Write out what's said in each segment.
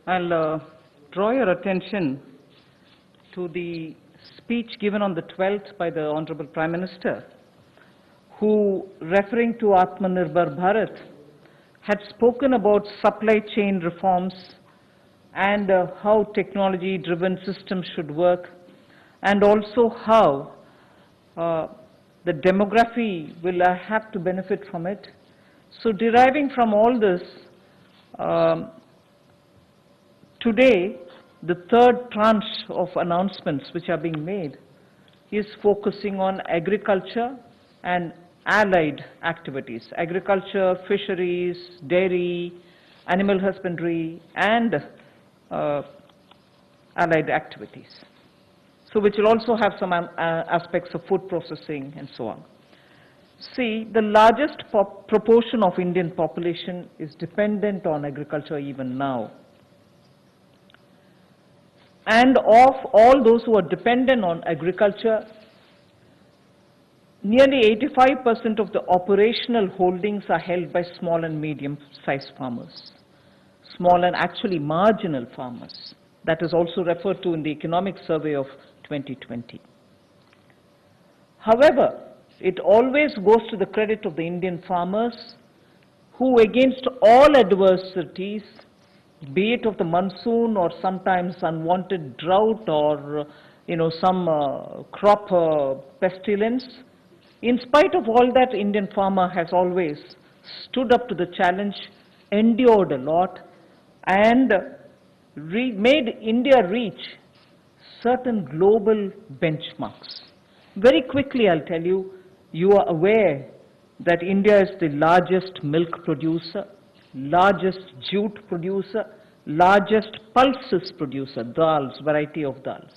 I'll draw your attention to the speech given on the 12th by the Honorable Prime Minister, who, referring to Atmanirbhar Bharat, had spoken about supply chain reforms and how technology-driven systems should work, and also how the demography will have to benefit from it. So deriving from all this, today, the third tranche of announcements which are being made is focusing on agriculture and allied activities. Agriculture, fisheries, dairy, animal husbandry, and allied activities. So which will also have some aspects of food processing and so on. See, the largest proportion of Indian population is dependent on agriculture even now. And of all those who are dependent on agriculture, nearly 85% of the operational holdings are held by small and medium-sized farmers, small and actually marginal farmers. That is also referred to in the economic survey of 2020. However, it always goes to the credit of the Indian farmers who, against all adversities, be it of the monsoon or sometimes unwanted drought or some crop pestilence, in spite of all that, Indian farmer has always stood up to the challenge, endured a lot, and made India reach certain global benchmarks. Very quickly, I'll tell you, you are aware that India is the largest milk producer, largest jute producer, largest pulses producer, dals, variety of dals.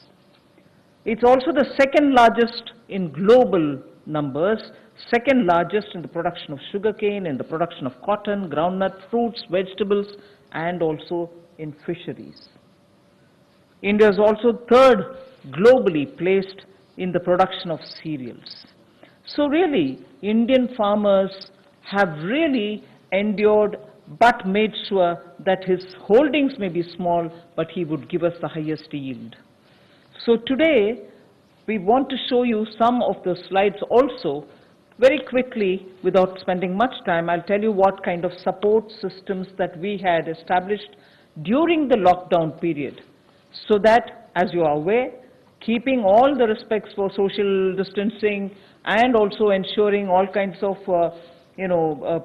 It's also the second largest in global numbers, second largest in the production of sugarcane, in the production of cotton, groundnut, fruits, vegetables, and also in fisheries. India is also third globally placed in the production of cereals. So really, Indian farmers have really endured but made sure that his holdings may be small, but he would give us the highest yield. So today, we want to show you some of the slides also. Very quickly, without spending much time, I'll tell you what kind of support systems that we had established during the lockdown period, so that, as you are aware, keeping all the respects for social distancing and also ensuring all kinds of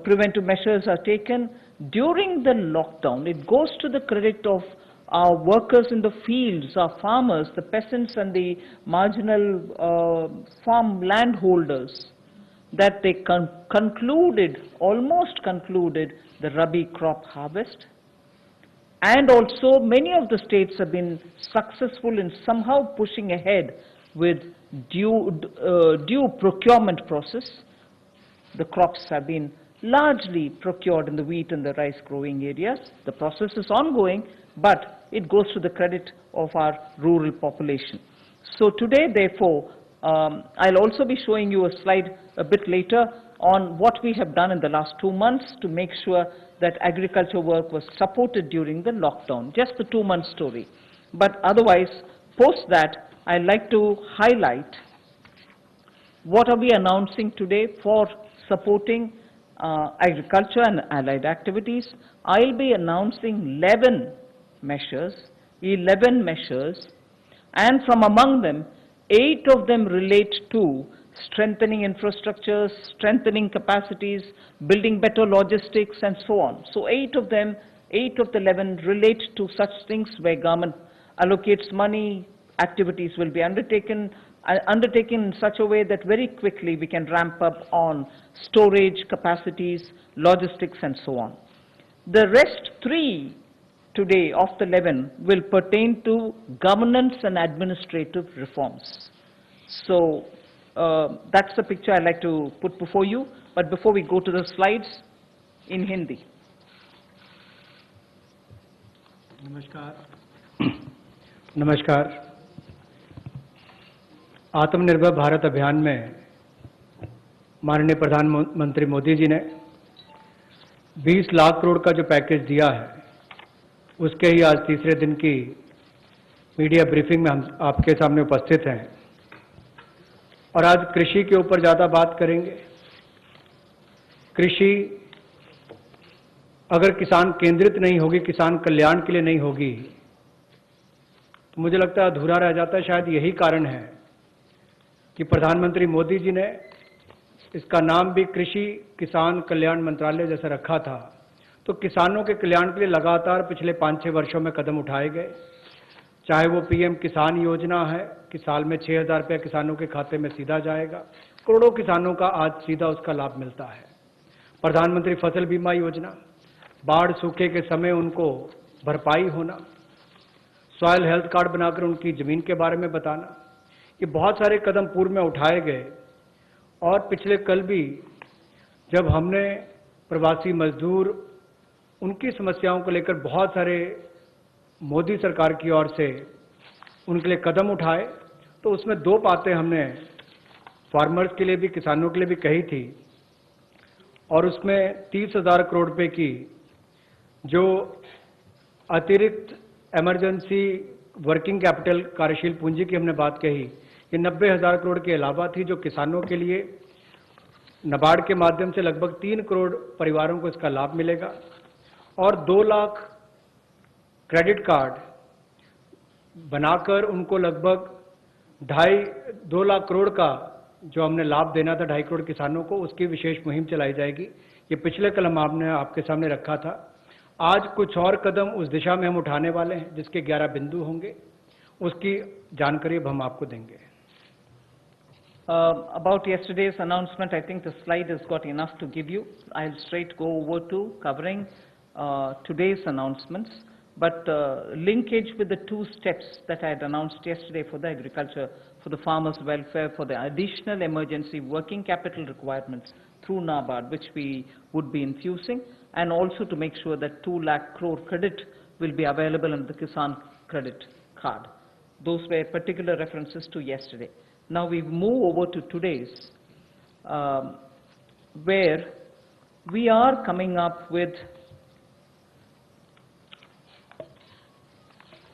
preventive measures are taken during the lockdown. It goes to the credit of our workers in the fields, our farmers, the peasants and the marginal farm landholders, that they almost concluded the Rabi crop harvest. And also many of the states have been successful in somehow pushing ahead with due procurement process. The crops have been largely procured in the wheat and the rice growing areas. The process is ongoing, but it goes to the credit of our rural population. So today, therefore, I'll also be showing you a slide a bit later on what we have done in the last 2 months to make sure that agriculture work was supported during the lockdown, just the 2-month story. But otherwise, post that, I'd like to highlight what are we announcing today for supporting agriculture and allied activities. I'll be announcing 11 measures, and from among them, 8 of them relate to strengthening infrastructures, strengthening capacities, building better logistics, and so on. So 8 of the 11 relate to such things where government allocates money, activities will be undertaken in such a way that very quickly we can ramp up on storage capacities, logistics, and so on. The rest 3 today of the 11 will pertain to governance and administrative reforms. So that's the picture I'd like to put before you. But before we go to the slides, in Hindi. नमस्कार। आत्मनिर्भर भारत अभियान में माननीय प्रधानमंत्री मोदी जी ने 20 लाख करोड़ का जो package दिया है, उसके ही आज तीसरे दिन की मीडिया ब्रीफिंग में हम आपके सामने उपस्थित हैं और आज कृषि के ऊपर ज़्यादा बात करेंगे। कृषि अगर किसान केंद्रित नहीं होगी, किसान कल्याण के लिए नहीं होगी, तो मुझे लगता है अधूरा रह जाता है। शायद यही कारण है कि प्रधानमंत्री मोदी जी ने इसका नाम भी कृषि किसान कल्याण मंत्रालय जैसा रखा था। तो किसानों के कल्याण के लिए लगातार पिछले 5-6 वर्षों में कदम उठाए गए, चाहे वो पीएम किसान योजना है कि साल में 6,000 रुपया किसानों के खाते में सीधा जाएगा, करोड़ों किसानों का आज सीधा उसका लाभ मिलता है। प्रधानमंत्री फसल बीमा योजना, बाढ़ सूखे के समय उनको भरपाई होना, सॉयल हेल्थ कार्ड बनाकर उनकी जमीन के बारे में बताना, ये बहुत सारे कदम पूर्व में उठाए गए। और पिछले कल भी जब हमने प्रवासी मजदूर उनकी समस्याओं को लेकर बहुत सारे मोदी सरकार की ओर से उनके लिए कदम उठाए, तो उसमें 2 बातें हमने फार्मर्स के लिए भी, किसानों के लिए भी कही थी। और उसमें 30,000 करोड़ रुपए की जो अतिरिक्त इमरजेंसी वर्किंग कैपिटल कार्यशील पूंजी की हमने बात कही, ये 90,000 करोड़ के अलावा थी, जो किसानों के लिए नाबार्ड के माध्यम से लगभग 3 करोड़ परिवारों को इसका लाभ मिलेगा। और 2 लाख क्रेडिट कार्ड बनाकर उनको लगभग 2 लाख करोड़ का जो हमने लाभ देना था 2.5 करोड़ किसानों को, उसकी विशेष मुहिम चलाई जाएगी। ये पिछले कल हमने आपके सामने रखा था। आज कुछ और कदम उस दिशा में हम उठाने वाले हैं, जिसके 11 बिंदु होंगे, उसकी जानकारी अब हम आपको देंगे। About yesterday's announcement, I think the slide has got enough to give you. I'll straight go over to covering today's announcements, but linkage with the 2 steps that I had announced yesterday for the agriculture, for the farmers' welfare, for the additional emergency working capital requirements through NABARD, which we would be infusing, and also to make sure that 2 lakh crore credit will be available under the Kisan credit card. Those were particular references to yesterday. Now we move over to today's, where we are coming up with,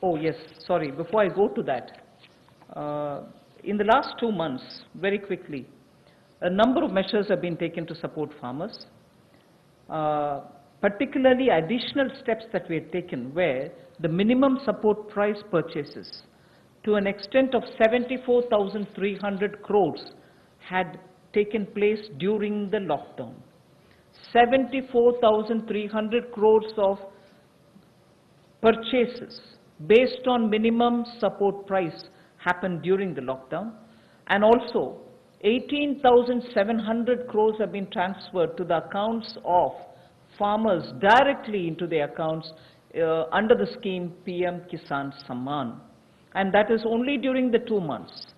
oh yes, sorry, before I go to that, in the last 2 months, very quickly, a number of measures have been taken to support farmers, particularly additional steps that we have taken where the minimum support price purchases to an extent of 74,300 crores had taken place during the lockdown. 74,300 crores of purchases based on minimum support price happened during the lockdown, and also 18,700 crores have been transferred to the accounts of farmers directly into their accounts under the scheme PM Kisan Samman. And that is only during the 2 months.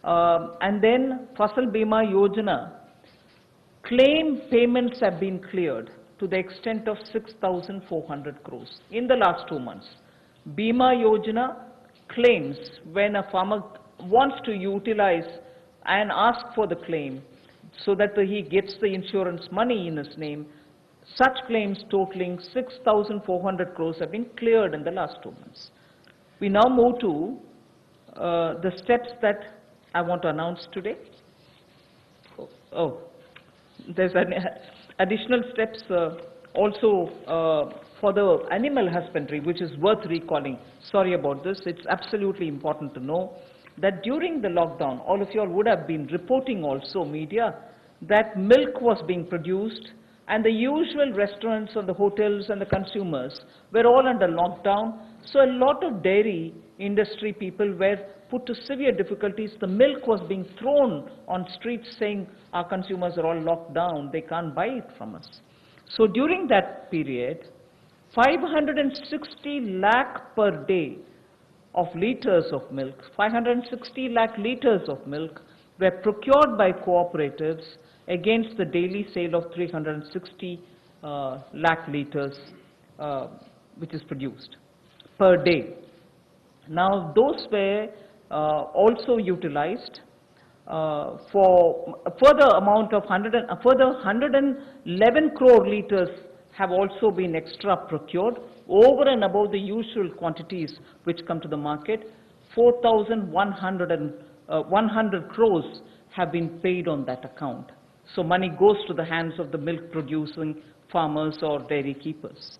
And then Fasal Bima Yojana, claim payments have been cleared to the extent of 6,400 crores in the last 2 months. Bima Yojana claims, when a farmer wants to utilize and ask for the claim so that he gets the insurance money in his name, such claims totaling 6,400 crores have been cleared in the last 2 months. We now move to the steps that I want to announce today. There's additional steps also for the animal husbandry, which is worth recalling. Sorry about this. It's absolutely important to know that during the lockdown, all of you all would have been reporting also, media, that milk was being produced, and the usual restaurants and the hotels and the consumers were all under lockdown. So a lot of dairy industry people were put to severe difficulties. The milk was being thrown on streets saying our consumers are all locked down, they can't buy it from us. So during that period, 560 lakh per day of liters of milk, 560 lakh liters of milk were procured by cooperatives against the daily sale of 360 lakh liters which is produced per day. Now those were also utilized for a further amount of further 111 crore liters have also been extra procured over and above the usual quantities which come to the market, 4,100 crores have been paid on that account. So money goes to the hands of the milk producing farmers or dairy keepers.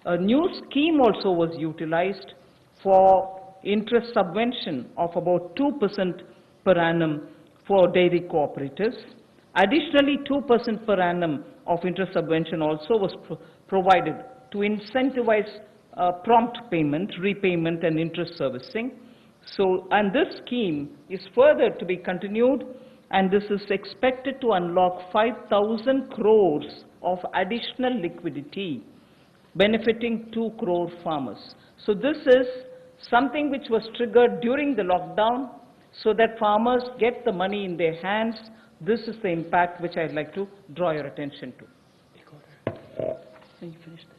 A new scheme also was utilized for interest subvention of about 2% per annum for dairy cooperatives. Additionally, 2% per annum of interest subvention also was provided to incentivize prompt payment, repayment and interest servicing. So, and this scheme is further to be continued, and this is expected to unlock 5,000 crores of additional liquidity, benefiting 2 crore farmers. So this is something which was triggered during the lockdown so that farmers get the money in their hands. This is the impact which I'd like to draw your attention to. You finished that?